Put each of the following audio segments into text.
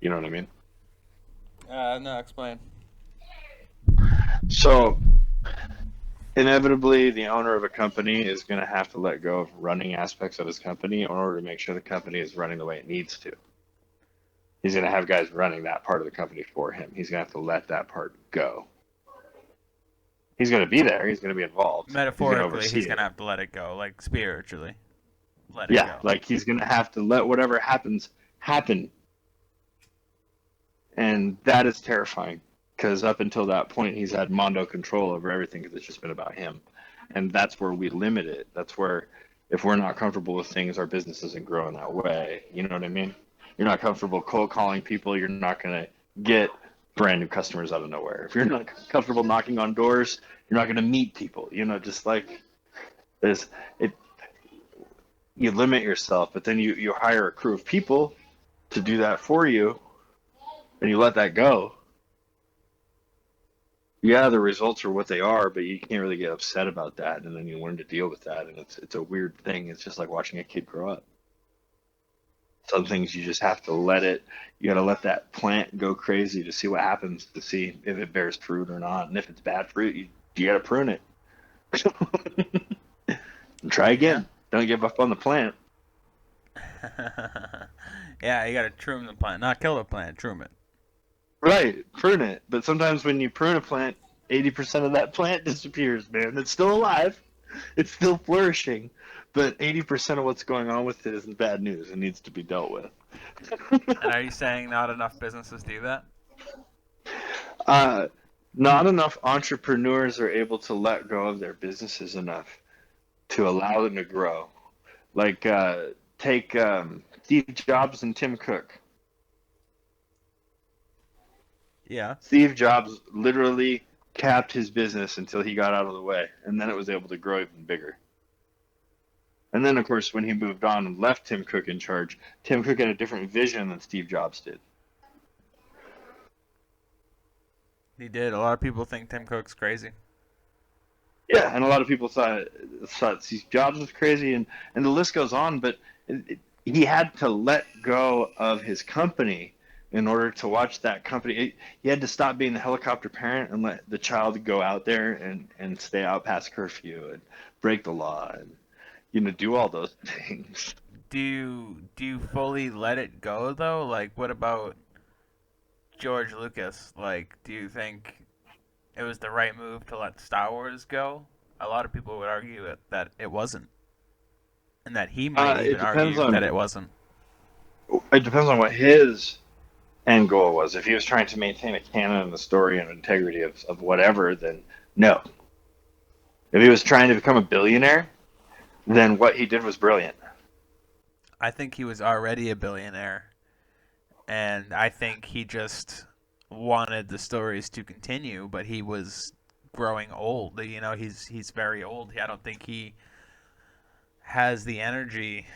You know what I mean? No, explain. So inevitably, the owner of a company is going to have to let go of running aspects of his company in order to make sure the company is running the way it needs to. He's going to have guys running that part of the company for him. He's going to have to let that part go. He's going to be there. He's going to be involved. He's going to Metaphorically, oversee he's it. gonna have to let it go, like spiritually, let it Yeah, go. like he's going to have to let whatever happens happen. And that is terrifying because up until that point, he's had mondo control over everything because it's just been about him. And that's where we limit it. That's where, if we're not comfortable with things, our business doesn't grow in that way. You know what I mean? You're not comfortable cold calling people. You're not going to get brand new customers out of nowhere. If you're not comfortable knocking on doors, you're not going to meet people. You know, just like there's it, you limit yourself, but then you hire a crew of people to do that for you, and you let that go. Yeah, the results are what they are, but you can't really get upset about that, and then you learn to deal with that, and it's a weird thing. It's just like watching a kid grow up. Some things you just have to let it. You got to let that plant go crazy to see what happens, to see if it bears fruit or not, and if it's bad fruit, you got to prune it and try Yeah. again. Don't give up on the plant. Yeah, you gotta trim the plant, not kill the plant, trim it. Right, prune it. But sometimes when you prune a plant, 80% of that plant disappears, man. It's still alive, it's still flourishing, but 80% of what's going on with it is bad news and needs to be dealt with. And are you saying not enough businesses do that? uh, Not enough entrepreneurs are able to let go of their businesses enough to allow them to grow. Like, take Steve Jobs and Tim Cook. Yeah. Steve Jobs literally capped his business until he got out of the way, and then it was able to grow even bigger. And then, of course, when he moved on and left Tim Cook in charge, Tim Cook had a different vision than Steve Jobs did. He did. A lot of people think Tim Cook's crazy. Yeah, and a lot of people thought Steve Jobs was crazy, and the list goes on. But he had to let go of his company in order to watch that company. He had to stop being the helicopter parent and let the child go out there and stay out past curfew and break the law and do all those things. Do you fully let it go though? Like, what about George Lucas? Like, do you think it was the right move to let Star Wars go? A lot of people would argue that it wasn't, and that he might It even depends argue that on it wasn't. what his end goal was. If he was trying to maintain a canon and the story and integrity of whatever, then no. If he was trying to become a billionaire, then what he did was brilliant. I think he was already a billionaire, and I think he just wanted the stories to continue, but he was growing old. He's very old. I don't think he has the energy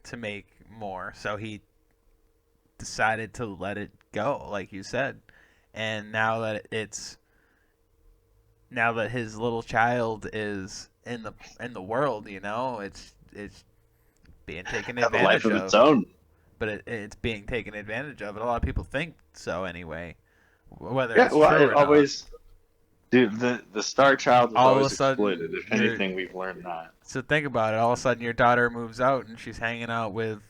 to make more, so he decided to let it go, like you said. And now that his little child is in the world, it's being taken Have a life advantage of its of. own. But it's being taken advantage of, and a lot of people think so anyway, whether Yeah, it's well, true it or not. always, dude, the star child is All of a always exploited. sudden, If you're anything, we've learned that. so think about it. All of a sudden, your daughter moves out, and she's hanging out with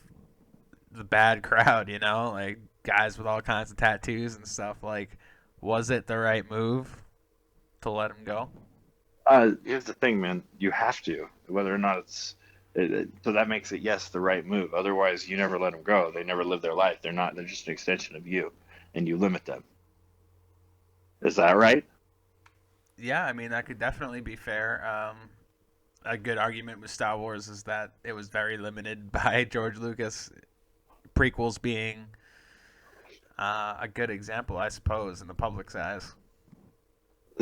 the bad crowd. Like guys with all kinds of tattoos and stuff. Like, was it the right move to let him go? Here's the thing, man. You have to, whether or not so that makes it yes the right move. Otherwise, you never let them go. They never live their life. They're not. They're just an extension of you, and you limit them. Is that right? Yeah, I mean that could definitely be fair. A good argument with Star Wars is that it was very limited by George Lucas. Prequels being a good example, I suppose, in the public's eyes.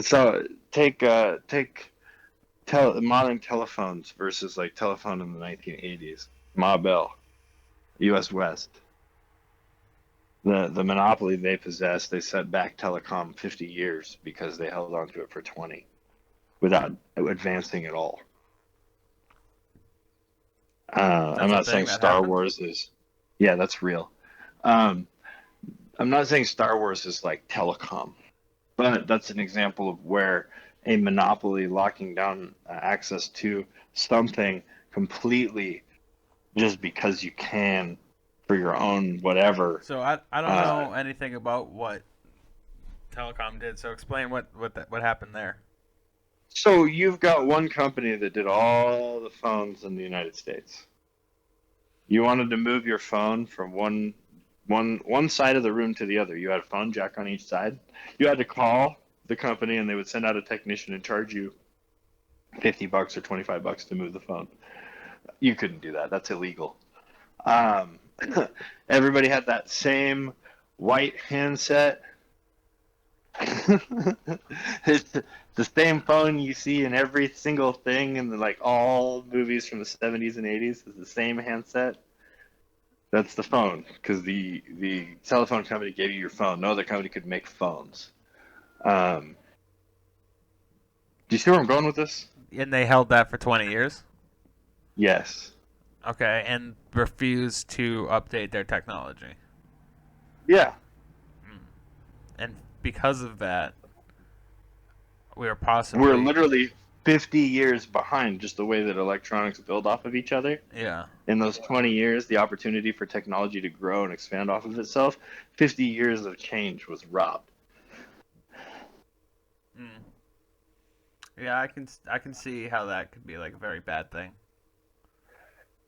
So take modern telephones versus like telephone in the 1980s. Ma Bell, U.S. West. The monopoly they possessed, they set back telecom 50 years because they held on to it for 20 without advancing at all. I'm That's a not thing saying that Star happened. Wars is, yeah, that's real. Um, I'm not saying Star Wars is like telecom, but that's an example of where a monopoly locking down access to something completely just because you can for your own whatever. So I don't Uh, know anything about what Telecom did. So explain what happened there. so you've got one company that did all the phones in the United States. You wanted to move your phone from one side of the room to the other. You had a phone jack on each side. You had to call the company, and they would send out a technician and charge you $50 or $25 to move the phone. You couldn't do that. That's illegal. Um, Everybody had that same white handset. It's the same phone you see in every single thing in like all movies from the 70s and 80s. Is the same handset. That's the phone because the telephone company gave you your phone. No other company could make phones. Um, do you see where I'm going with this? And they held that for 20 years. Yes. Okay, and refused to update their technology. Yeah. Mm. And because of that, we were We're possibly literally 50 years behind just the way that electronics build off of each other. yeah. In those 20 years, the opportunity for technology to grow and expand off of itself, 50 years of change was robbed. Mm. Yeah, I can see how that could be like a very bad thing.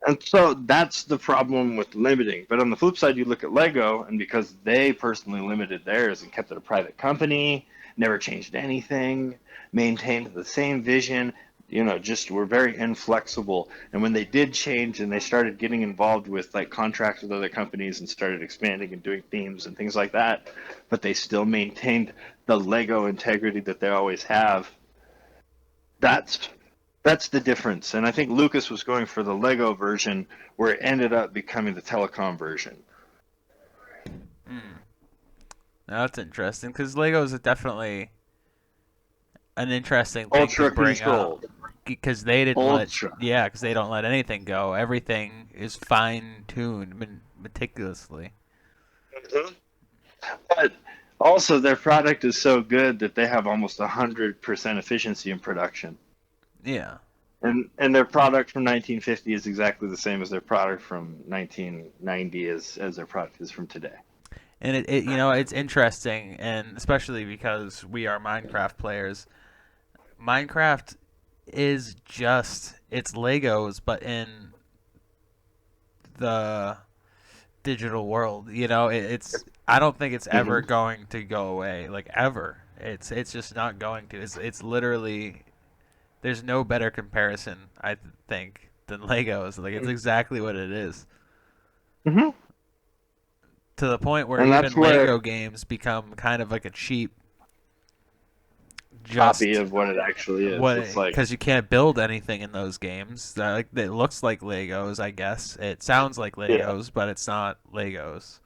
And so that's the problem with limiting. But on the flip side, you look at Lego, and because they personally limited theirs and kept it a private company, never changed anything, maintained the same vision, just were very inflexible. And when they did change and they started getting involved with like contracts with other companies and started expanding and doing themes and things like that, but they still maintained the Lego integrity that they always have. That's that's the difference. And I think Lucas was going for the Lego version where it ended up becoming the telecom version. Mm. Now that's interesting because Legos are definitely an interesting thing to Ultra bring up controlled. because they didn't let Ultra. yeah because they don't let anything go. Everything is fine tuned meticulously. Mhm. But also their product is so good that they have almost 100% efficiency in production. Yeah. And their product from 1950 is exactly the same as their product from 1990 as their product is from today. And it's interesting, and especially because we are Minecraft players. Minecraft is just it's Legos, but in the digital world. It's I don't think it's ever Hmm. going to go away, like ever. It's just not going to. It's literally there's no better comparison I think than Legos. Like it's exactly what it is. Hmm. To the point where And that's even where Lego games become kind of like a cheap copy just of what it actually is. what It's like, because you can't build anything in those games. Like it looks like Legos, I guess. It sounds like yeah. Legos, but it's not Legos.